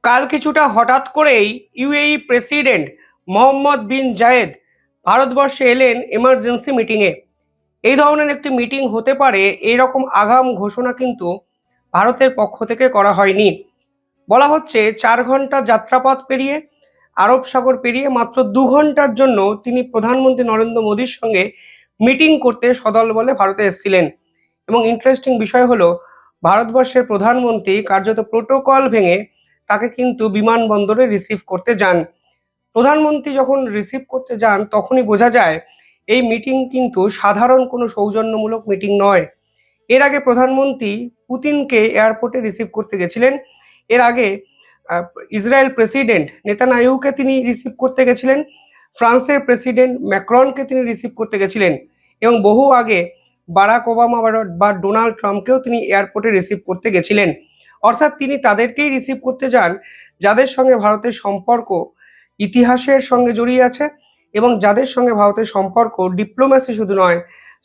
কাল কিছুটা হঠাৎ করেই ইউএই প্রেসিডেন্ট মোহাম্মদ বিন জায়েদ ভারতবর্ষে এলেন এমার্জেন্সি মিটিংয়ে। এই ধরনের একটি মিটিং হতে পারে এইরকম আগাম ঘোষণা কিন্তু ভারতের পক্ষ থেকে করা হয়নি। বলা হচ্ছে 4 ঘন্টা যাত্রাপথ পেরিয়ে, আরব সাগর পেরিয়ে মাত্র 2 ঘন্টার জন্য তিনি প্রধানমন্ত্রী নরেন্দ্র মোদীর সঙ্গে মিটিং করতে সদলবলে ভারতে এসেছিলেন। এবং ইন্টারেস্টিং বিষয় হলো, ভারতবর্ষের প্রধানমন্ত্রী কার্যত প্রোটোকল ভেঙে তাকে কিন্তু বিমানবন্দরে রিসিভ করতে যান। প্রধানমন্ত্রী যখন রিসিভ করতে যান তখনই বোঝা যায় এই মিটিং কিন্তু সাধারণ কোনো সৌজন্যমূলক মিটিং নয়। এর আগে প্রধানমন্ত্রী পুতিনকে এয়ারপোর্টে রিসিভ করতে গেছিলেন। এর আগে আহ, ইসরায়েল প্রেসিডেন্ট নেতানিয়াহুকে তিনি রিসিভ করতে গেছিলেন। ফ্রান্সের প্রেসিডেন্ট ম্যাক্রনকে তিনি রিসিভ করতে গেছিলেন। এবং বহু আগে বারাক ওবামা বা ডোনাল্ড ট্রাম্পকেও তিনি এয়ারপোর্টে রিসিভ করতে গেছিলেন। অর্থাৎ তিনি তাদেরকেই রিসিভ করতে যান যাদের সঙ্গে ভারতের সম্পর্ক ইতিহাসের সঙ্গে জড়িয়ে আছে, এবং যাদের সঙ্গে ভারতের সম্পর্ক ডিপ্লোম্যাসি শুধু নয়,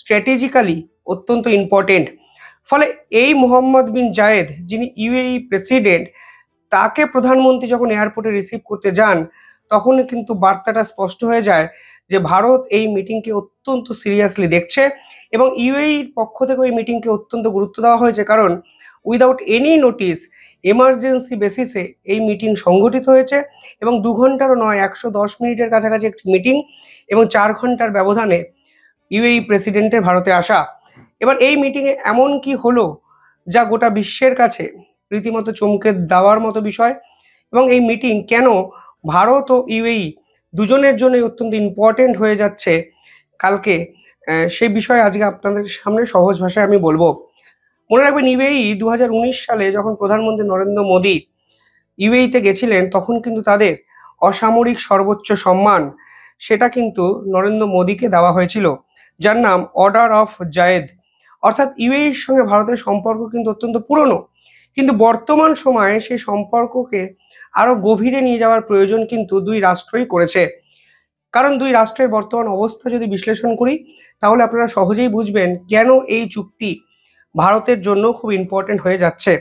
স্ট্র্যাটেজিক্যালি অত্যন্ত ইম্পর্টেন্ট। ফলে এই মোহাম্মদ বিন জায়েদ, যিনি ইউএই প্রেসিডেন্ট, তাকে প্রধানমন্ত্রী যখন এয়ারপোর্টে রিসিভ করতে যান তখনই কিন্তু বার্তাটা স্পষ্ট হয়ে যায় যে ভারত এই মিটিংকে অত্যন্ত সিরিয়াসলি দেখছে। এবং ইউএইর পক্ষ থেকে এই মিটিংকে অত্যন্ত গুরুত্ব দেওয়া হয়েছে, কারণ উইদাউট এনি নোটিস এমার্জেন্সি বেসিসে এই মিটিং সংগঠিত হয়েছে। এবং 2 ঘন্টারও নয়, 110 মিনিটের কাছাকাছি একটি মিটিং, এবং 4 ঘন্টার ব্যবধানে ইউএই প্রেসিডেন্টের ভারতে আসা। এবার এই মিটিংয়ে এমন কি হলো যা গোটা বিশ্বের কাছে রীতিমতো চমকে দেওয়ার মতো বিষয়। এবং এই মিটিং কেন ভারত ও ইউএই দুজনের জন্যই অত্যন্ত ইম্পর্টেন্ট হয়ে যাচ্ছে কালকে, সেই বিষয়ে আজকে আপনাদের সামনে সহজ ভাষায় আমি বলবো। মনে রাখবেন, ইউএই 2019 সালে যখন প্রধানমন্ত্রী নরেন্দ্র মোদী ইউএইতে গেছিলেন তখন কিন্তু তাদের অসামরিক সর্বোচ্চ সম্মান সেটা কিন্তু নরেন্দ্র মোদীকে দেওয়া হয়েছিল, যার নাম অর্ডার অফ জায়েদ। অর্থাৎ ইউএইর সঙ্গে ভারতের সম্পর্ক কিন্তু অত্যন্ত পুরনো, কিন্তু বর্তমান সময়ে সেই সম্পর্ককে আরো গভীরে নিয়ে যাওয়ার প্রয়োজন কিন্তু দুই রাষ্ট্রই করেছে। কারণ দুই রাষ্ট্রের বর্তমান অবস্থা যদি বিশ্লেষণ করি তাহলে আপনারা সহজেই বুঝবেন কেন এই চুক্তি ভারতের জন্য খুব ইম্পর্টেন্ট হয়ে যাচ্ছে।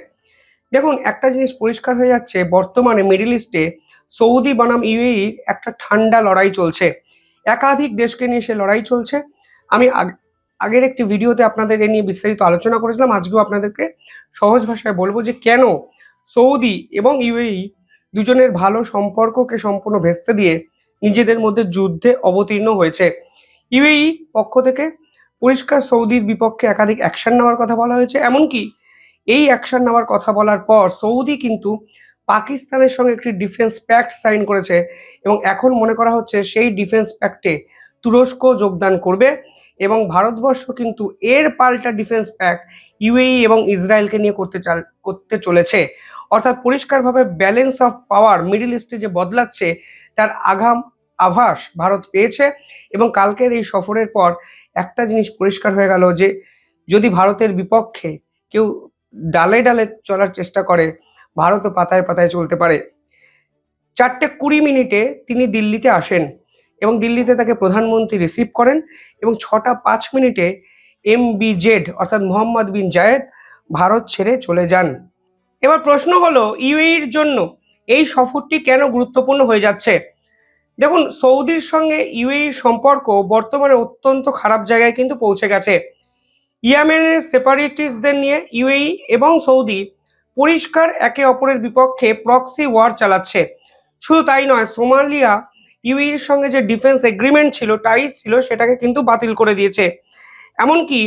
দেখুন, একটা জিনিস পরিষ্কার হয়ে যাচ্ছে, বর্তমানে মিডল ইস্টে সৌদি বনাম ইউএই একটা ঠান্ডা লড়াই চলছে। একাধিক দেশকে নিয়ে সে লড়াই চলছে। আমি আগের একটি ভিডিওতে আপনাদের এ নিয়ে বিস্তারিত আলোচনা করেছিলাম। আজকেও আপনাদেরকে সহজ ভাষায় বলবো যে কেন সৌদি এবং ইউএই দুজনের ভালো সম্পর্ককে সম্পূর্ণ ভেস্তে দিয়ে নিজেদের মধ্যে যুদ্ধে অবতীর্ণ হয়েছে। ইউএই পক্ষ থেকে পরিষ্কার সৌদির বিপক্ষে একাধিক অ্যাকশন নেওয়ার কথা বলা হয়েছে। এমনকি এই অ্যাকশন নেওয়ার কথা বলার পর সৌদি কিন্তু পাকিস্তানের সঙ্গে একটি ডিফেন্স প্যাক্ট সাইন করেছে, এবং এখন মনে করা হচ্ছে সেই ডিফেন্স প্যাক্টে তুরস্ক যোগদান করবে। এবং ভারতবর্ষ কিন্তু এর পাল্টা ডিফেন্স প্যাক্ট ইউএই এবং ইসরায়েলকে নিয়ে করতে চলেছে। অর্থাৎ পরিষ্কারভাবে ব্যালেন্স অফ পাওয়ার মিডল ইস্টে যে বদলাচ্ছে তার আগাম আভাস ভারত পেয়েছে। এবং কালকের এই সফরের পর একটা জিনিস পরিষ্কার হয়ে গেল যে যদি ভারতের বিপক্ষে কেউ ডালে ডালে চলার চেষ্টা করে, ভারতও পাতায় পাতায় চলতে পারে। 4:20 তিনি দিল্লিতে আসেন, এবং দিল্লিতে তাকে প্রধানমন্ত্রী রিসিভ করেন। এবং 6:05 MBZ অর্থাৎ মোহাম্মদ বিন জায়েদ ভারত ছেড়ে চলে যান। এবার প্রশ্ন হলো, ইউএইর জন্য এই সফরটি কেন গুরুত্বপূর্ণ হয়ে যাচ্ছে। দেখুন, সৌদির সঙ্গে ইউএইর সম্পর্ক বর্তমানে অত্যন্ত খারাপ জায়গায় কিন্তু পৌঁছে গেছে। ইয়েমেনের সেপারেটিস্টদের নিয়ে ইউএই এবং সৌদি পরিষ্কার একে অপরের বিপক্ষে প্রক্সি ওয়ার চালাচ্ছে। শুধু তাই নয়, সোমালিয়া ইউএইর সঙ্গে যে ডিফেন্স এগ্রিমেন্ট ছিল, টাইস ছিল, সেটাকে কিন্তু বাতিল করে দিয়েছে। এমনকি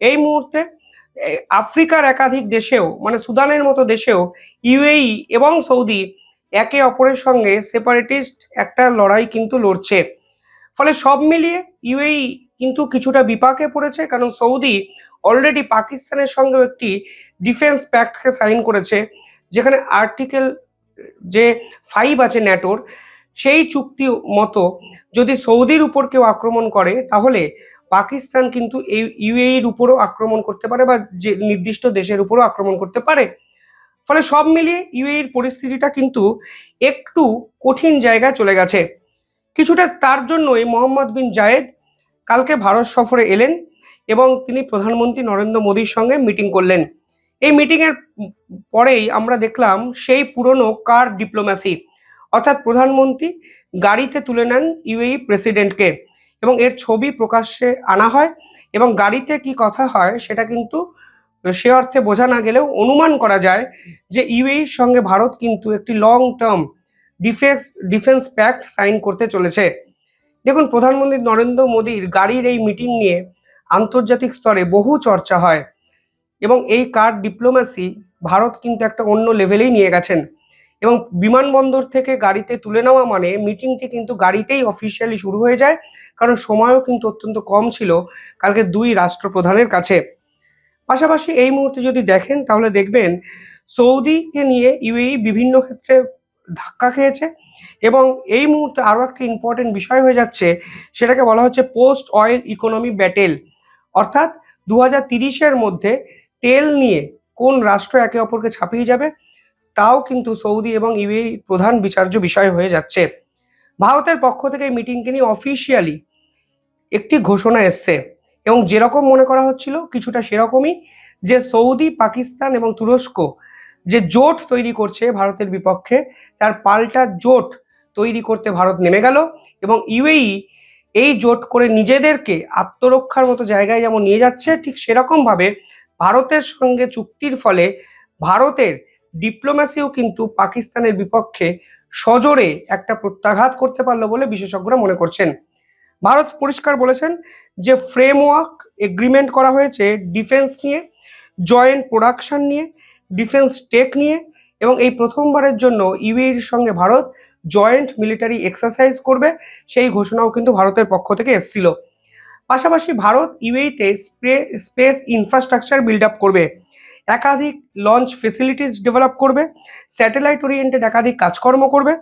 এই মুহূর্তে আফ্রিকার একাধিক দেশেও, মানে সুদানের মতো দেশেও ইউএই এবং সৌদি একে অপরের সঙ্গে সেপারেটিস্ট একটা লড়াই কিন্তু লড়ছে। ফলে সব মিলিয়ে ইউএই কিন্তু কিছুটা বিপাকে পড়েছে, কারণ সৌদি অলরেডি পাকিস্তানের সঙ্গেও একটি ডিফেন্স প্যাক্টকে সাইন করেছে, যেখানে আর্টিকেল যে 5 আছে ন্যাটোর, সেই চুক্তি মতো যদি সৌদির উপর কেউ আক্রমণ করে তাহলে পাকিস্তান কিন্তু এই ইউএইর উপরও আক্রমণ করতে পারে, বা যে নির্দিষ্ট দেশের উপরও আক্রমণ করতে পারে। ফলে সব মিলিয়ে ইউএইর পরিস্থিতিটা কিন্তু একটু কঠিন জায়গায় চলে গেছে। কিছুটা তার জন্যই মোহাম্মদ বিন জায়েদ কালকে ভারত সফরে এলেন, এবং তিনি প্রধানমন্ত্রী নরেন্দ্র মোদীর সঙ্গে মিটিং করলেন। এই মিটিংয়ের পরেই আমরা দেখলাম সেই পুরনো কার ডিপ্লোম্যাসি, অর্থাৎ প্রধানমন্ত্রী গাড়িতে তুলে নেন ইউএই প্রেসিডেন্টকে এবং এর ছবি প্রকাশ্যে আনা হয় এবং গাড়িতে কি কথা হয় সেটা কিন্তু সে অর্থে বোঝা না গেলেও অনুমান করা যায় যে ইউএইর সঙ্গে ভারত কিন্তু একটি long term defence pact sign করতে চলেছে। দেখুন, প্রধানমন্ত্রী নরেন্দ্র মোদীর গাড়ির এই মিটিং নিয়ে আন্তর্জাতিক স্তরে বহু চর্চা হয় এবং এই কার ডিপ্লোম্যাসি ভারত কিন্তু একটা অন্য লেভেলেই নিয়ে গেছেন এবং বিমানবন্দর থেকে গাড়িতে তুলে নেওয়া মানে মিটিংটি কিন্তু গাড়িতেই অফিসিয়ালি শুরু হয়ে যায়, কারণ সময়ও কিন্তু অত্যন্ত কম ছিল কালকে দুই রাষ্ট্রপ্রধানের কাছে। পাশাপাশি এই মুহূর্তে যদি দেখেন তাহলে দেখবেন সৌদিকে নিয়ে ইউএই বিভিন্ন ক্ষেত্রে ধাক্কা খেয়েছে এবং এই মুহূর্তে আরও একটা ইম্পর্টেন্ট বিষয় হয়ে যাচ্ছে, সেটাকে বলা হচ্ছে পোস্ট অয়েল ইকোনমি ব্যাটেল, অর্থাৎ 2030-এর মধ্যে তেল নিয়ে কোন রাষ্ট্র একে অপরকে ছাপিয়ে যাবে তাও কিন্তু সৌদি এবং ইউএই প্রধান বিচার্য বিষয় হয়ে যাচ্ছে। ভারতের পক্ষ থেকে এই মিটিংকে নিয়ে অফিসিয়ালি একটি ঘোষণা এসছে এবং যেরকম মনে করা হচ্ছিল কিছুটা সেরকমই, যে সৌদি, পাকিস্তান এবং তুরস্ক যে জোট তৈরি করছে ভারতের বিপক্ষে, তার পাল্টা জোট তৈরি করতে ভারত নেমে গেল এবং ইউএই এই জোট করে নিজেদেরকে আত্মরক্ষার মতো জায়গায় যেমন নিয়ে যাচ্ছে, ঠিক সেরকমভাবে ভারতের সঙ্গে চুক্তির ফলে ভারতের ডিপ্লোম্যাসিও কিন্তু পাকিস্তানের বিপক্ষে সজোরে একটা প্রত্যাঘাত করতে পারলো বলে বিশেষজ্ঞরা মনে করছেন। ভারত পরিষ্কার বলেছেন যে ফ্রেমওয়ার্ক এগ্রিমেন্ট করা হয়েছে ডিফেন্স নিয়ে, জয়েন্ট প্রোডাকশন নিয়ে, ডিফেন্স টেক নিয়ে এবং এই প্রথমবারের জন্য ইউএইর সঙ্গে ভারত জয়েন্ট মিলিটারি এক্সারসাইজ করবে, সেই ঘোষণাও কিন্তু ভারতের পক্ষ থেকে এসেছিল। পাশাপাশি ভারত ইউএইতে স্পেস ইনফ্রাস্ট্রাকচার বিল্ড আপ করবে, একাধিক লঞ্চ ফেসিলিটিস ডেভেলপ করবে, স্যাটেলাইট ওরিয়েন্টেড একাধিক কাজকর্ম করবে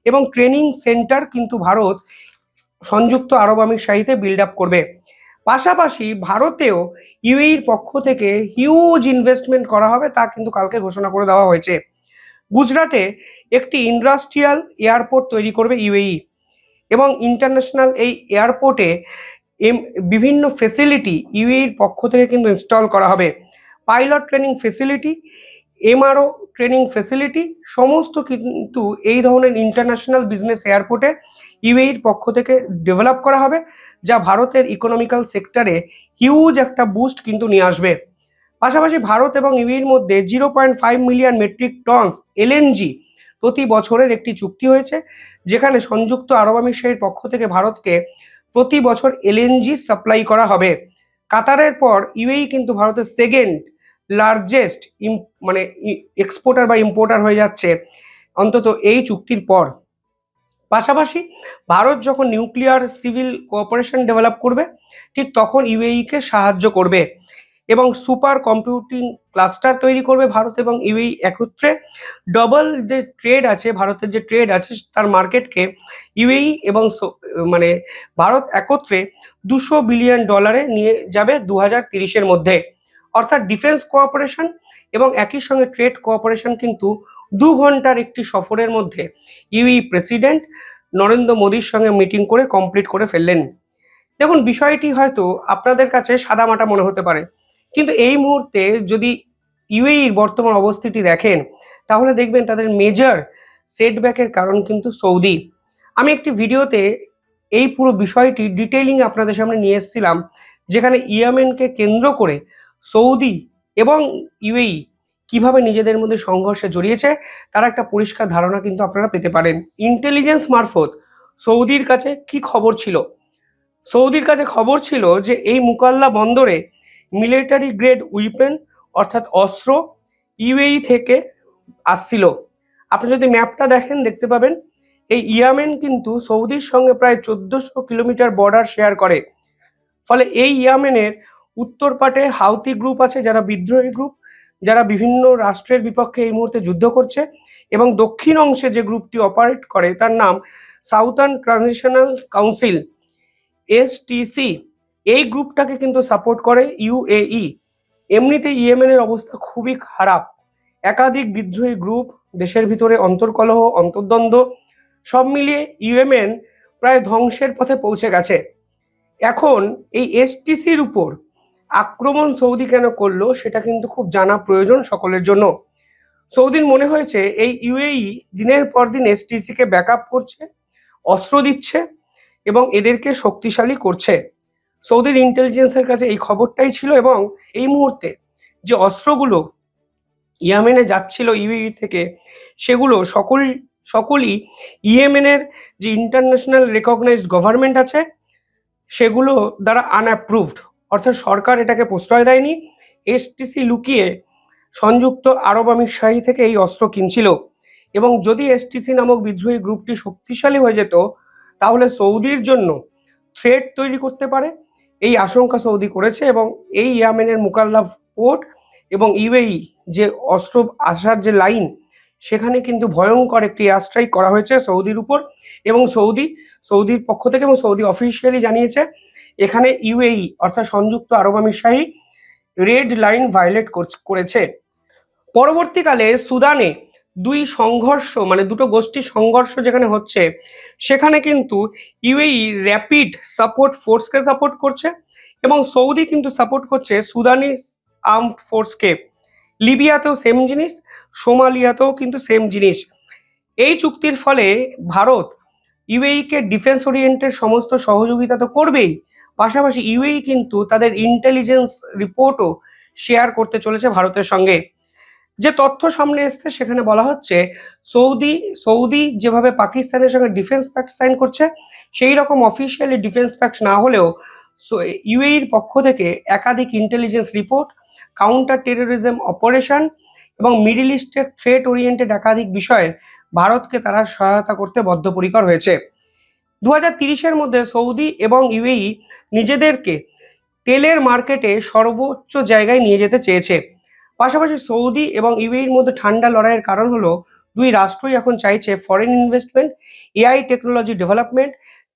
এবং ট্রেনিং সেন্টার কিন্তু ভারত সংযুক্ত আরব আমিরশাহিতে বিল্ড আপ করবে। পাশাপাশি ভারতেও ইউএইর পক্ষ থেকে হিউজ ইনভেস্টমেন্ট করা হবে, তা কিন্তু কালকে ঘোষণা করে দেওয়া হয়েছে। গুজরাটে একটি ইন্ডাস্ট্রিয়াল এয়ারপোর্ট তৈরি করবে ইউএই এবং ইন্টারন্যাশনাল এই এয়ারপোর্টে বিভিন্ন ফেসিলিটি ইউএইর পক্ষ থেকে কিন্তু ইনস্টল করা হবে। Pilot training facility, MRO training facility সমস্ত কিন্তু এই ধরনের ইন্টারন্যাশনাল বিজনেস এয়ারপোর্টে ইউএইর পক্ষ থেকে ডেভেলপ করা হবে, যা ভারতের ইকোনমিক্যাল সেক্টরে হিউজ একটা বুস্ট কিন্তু নিয়ে আসবে। পাশাপাশি ভারত এবং ইউএইর মধ্যে 0.5 মিলিয়ন মেট্রিক টনস এলএনজি প্রতি বছরের একটি চুক্তি হয়েছে, যেখানে সংযুক্ত আরব আমিরশাহির পক্ষ থেকে ভারতকে প্রতি বছর এলএনজি সাপ্লাই করা হবে। কাতারের পর ইউএই কিন্তু ভারতের সেকেন্ড লার্জেস্ট মানে এক্সপোর্টার বা ইম্পোর্টার হয়ে যাচ্ছে অন্তত এই চুক্তির পর। পাশাপাশি ভারত যখন নিউক্লিয়ার সিভিল কোঅপারেশন ডেভেলপ করবে, ঠিক তখন ইউএইকে সাহায্য করবে এবং সুপার কম্পিউটিং ক্লাস্টার তৈরি করবে ভারত এবং ইউএই একত্রে। ডবল যে ট্রেড আছে, ভারতের যে ট্রেড আছে তার মার্কেটকে ইউএই এবং মানে ভারত একত্রে $200 বিলিয়ন নিয়ে যাবে 2030-এর মধ্যে। অর্থাৎ ডিফেন্স কোঅপারেশন এবং একই সঙ্গে ট্রেড কোঅপারেশন কিন্তু 2 ঘন্টার একটি সফরের মধ্যে ইউএই প্রেসিডেন্ট নরেন্দ্র মোদীর সঙ্গে মিটিং করে কমপ্লিট করে ফেললেন। দেখুন, বিষয়টি হয়তো আপনাদের কাছে সাদামাটা মনে হতে পারে, কিন্তু এই মুহূর্তে যদি ইউএইর বর্তমান অবস্থিতি দেখেন তাহলে দেখবেন তাদের মেজর সেটব্যাকের কারণ কিন্তু সৌদি। আমি একটি ভিডিওতে এই পুরো বিষয়টি ডিটেইলিং আপনাদের সামনে নিয়ে এসেছিলাম, যেখানে ইয়েমেনকে কেন্দ্র করে সৌদি এবং ইউএই কিভাবে নিজেদের মধ্যে সংঘর্ষে জড়িয়েছে তার একটা পরিষ্কার ধারণা কিন্তু আপনারা পেতে পারেন। ইন্টেলিজেন্স মারফত সৌদির কাছে কি খবর ছিল? সৌদির কাছে খবর ছিল যে এই মুকাল্লা বন্দরে মিলিটারি গ্রেড উইপেন অর্থাৎ অস্ত্র ইউএই থেকে আসছিল। আপনি যদি ম্যাপটা দেখেন দেখতে পাবেন এই ইয়েমেন কিন্তু সৌদির সঙ্গে প্রায় 1400 কিলোমিটার বর্ডার শেয়ার করে। ফলে এই ইয়েমেনের উত্তর পাটে হাউতি গ্রুপ আছে, যারা বিদ্রোহী গ্রুপ, যারা বিভিন্ন রাষ্ট্রের বিপক্ষে এই মুহূর্তে যুদ্ধ করছে, এবং দক্ষিণ অংশে যে গ্রুপটি অপারেট করে তার নাম সাউথার্ন ট্রানজিশনাল কাউন্সিল, এসটিসি। এই গ্রুপটাকে কিন্তু সাপোর্ট করে ইউএই। এমনিতে ইয়েমেনের অবস্থা খুবই খারাপ, একাধিক বিদ্রোহী গ্রুপ, দেশের ভিতরে অন্তর্কলহ, অন্তর্দ্বন্দ্ব, সব মিলিয়ে ইয়েমেন প্রায় ধ্বংসের পথে পৌঁছে গেছে। এখন এই এসটিসির উপর আক্রমণ সৌদি কেন করলো সেটা কিন্তু খুব জানা প্রয়োজন সকলের জন্য। সৌদির মনে হয়েছে এই ইউএই দিনের পর দিন এসটিসিকে ব্যাকআপ করছে, অস্ত্র দিচ্ছে এবং এদেরকে শক্তিশালী করছে। সৌদির ইন্টেলিজেন্সের কাছে এই খবরটাই ছিল এবং এই মুহূর্তে যে অস্ত্রগুলো ইয়েমেনে যাচ্ছিল ইউএই থেকে, সেগুলো সকলই ইয়েমেনের যে ইন্টারন্যাশনাল রেকগনাইজড গভর্নমেন্ট আছে সেগুলো দ্বারা আনঅ্যাপ্রুভড, অর্থাৎ সরকার এটাকে প্রশ্রয় দেয়নি। এসটিসি লুকিয়ে সংযুক্ত আরব আমিরশাহী থেকে এই অস্ত্র কিনছিল এবং যদি এসটিসি নামক বিদ্রোহী গ্রুপটি শক্তিশালী হয়ে যেত তাহলে সৌদির জন্য থ্রেট তৈরি করতে পারে, এই আশঙ্কা সৌদি করেছে এবং এই ইয়েমেনের মুকাল্লাফ পোর্ট এবং ইউএই যে অস্ত্র আসার যে লাইন, সেখানে কিন্তু ভয়ঙ্কর একটি এয়ার স্ট্রাইক করা হয়েছে সৌদির উপর এবং সৌদির পক্ষ থেকে এবং সৌদি অফিসিয়ালি জানিয়েছে এখানে ইউএই অর্থাৎ সংযুক্ত আরব আমিরশাহী রেড লাইন ভায়োলেট করেছে। পরবর্তীকালে সুদানে দুটো গোষ্ঠীর সংঘর্ষ যেখানে হচ্ছে সেখানে কিন্তু ইউএই র্যাপিড সাপোর্ট ফোর্সকে সাপোর্ট করছে এবং সৌদি কিন্তু সাপোর্ট করছে সুদানি আর্মড ফোর্সকে। লিবিয়াতেও সেম জিনিস, সোমালিয়াতেও কিন্তু সেম জিনিস। এই চুক্তির ফলে ভারত ইউএইকে ডিফেন্স ওরিয়েন্টেড সমস্ত সহযোগিতা তো করবেই, পাশাপাশি ইউএই কিন্তু তাদের ইন্টেলিজেন্স রিপোর্টও শেয়ার করতে চলেছে ভারতের সঙ্গে। যে তথ্য সামনে এসছে সেখানে বলা হচ্ছে সৌদি যেভাবে পাকিস্তানের সঙ্গে ডিফেন্স প্যাক্ট সাইন করছে, সেই রকম অফিসিয়ালি ডিফেন্স প্যাক্ট না হলেও ইউএইর পক্ষ থেকে একাধিক intelligence report, counter terrorism operation এবং মিডল ইস্টের থ্রেট ওরিয়েন্টেড একাধিক বিষয়ে ভারতকে তারা সহায়তা করতে বদ্ধপরিকর হয়েছে। 2030-এর মধ্যে সৌদি এবং ইউএই নিজেদেরকে তেলের মার্কেটে সর্বোচ্চ জায়গায় নিয়ে যেতে চেয়েছে। পাশাপাশি সৌদি এবং ইউএইর মধ্যে ঠান্ডা লড়াইয়ের কারণ হলো দুই রাষ্ট্রই এখন চাইছে foreign investment, AI technology development,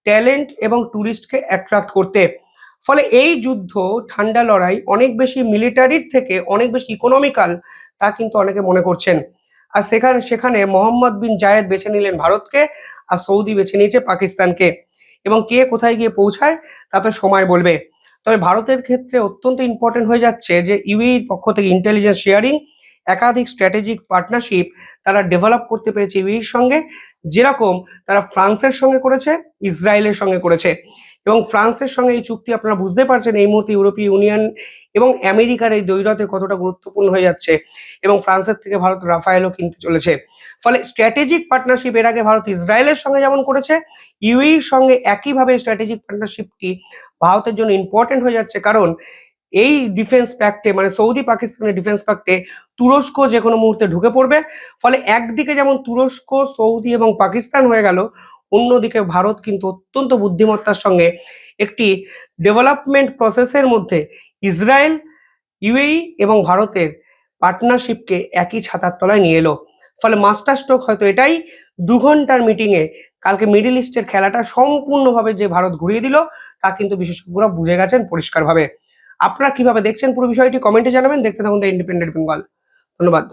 talent এবং ট্যুরিস্টকে অ্যাট্রাক্ট করতে। ফলে এই যুদ্ধ, ঠান্ডা লড়াই অনেক বেশি মিলিটারির থেকে অনেক বেশি ইকোনমিক্যাল, তা কিন্তু অনেকে মনে করছেন। আর সেখানে মোহাম্মদ বিন জায়েদ বেছে নিলেন ভারতকে আর সৌদি বেছে নিয়েছে পাকিস্তানকে এবং কে কোথায় গিয়ে পৌঁছায় তা তো সময় বলবে। তবে ভারতের ক্ষেত্রে অত্যন্ত ইম্পর্টেন্ট হয়ে যাচ্ছে যে ইউএইর পক্ষ থেকে ইন্টেলিজেন্স শেয়ারিং, একাধিক স্ট্র্যাটেজিক পার্টনারশিপ তারা ডেভেলপ করতে পেরেছে ইউএইর সঙ্গে, যেরকম তারা ফ্রান্সের সঙ্গে করেছে, ইসরায়েলের সঙ্গে করেছে। এবং ফ্রান্সের সঙ্গে এই চুক্তি আপনারা বুঝতে পারছেন এই মুহূর্তে ইউরোপীয় ইউনিয়ন এবং আমেরিকার এই দ্বৈরথে কতটা গুরুত্বপূর্ণ হয়ে যাচ্ছে এবং ফ্রান্সের থেকে ভারত রাফায়েলও কিনতে চলেছে। ফলে স্ট্র্যাটেজিক পার্টনারশিপ এর আগে ভারত ইসরায়েলের সঙ্গে যেমন করেছে, ইউএইর সঙ্গে একইভাবে স্ট্র্যাটেজিক পার্টনারশিপটি ভারতের জন্য ইম্পর্টেন্ট হয়ে যাচ্ছে। কারণ এই ডিফেন্স প্যাক্টে মানে সৌদি পাকিস্তানের ডিফেন্স প্যাক্টে তুরস্ক যে কোনো মুহূর্তে ঢুকে পড়বে। ফলে একদিকে যেমন তুরস্ক, সৌদি এবং পাকিস্তান হয়ে গেল, অন্যদিকে ভারত কিন্তু অত্যন্ত বুদ্ধিমত্তার সঙ্গে একটি ডেভেলপমেন্ট প্রসেসের মধ্যে ইসরায়েল, ইউএই এবং ভারতের পার্টনারশিপকে একই ছাতার তলায় নিয়ে এলো। ফলে মাস্টার স্ট্রোক হয়তো এটাই, 2 ঘন্টার মিটিংয়ে কালকে মিডল ইস্টের খেলাটা সম্পূর্ণভাবে যে ভারত ঘুরিয়ে দিল তা কিন্তু বিশেষজ্ঞরা বুঝে গেছেন পরিষ্কারভাবে। আপনারা কিভাবে দেখছেন পুরো বিষয়টি কমেন্টে জানাবেন। দেখতে থাকুন দ্য ইন্ডিপেন্ডেন্ট বেঙ্গল। ধন্যবাদ।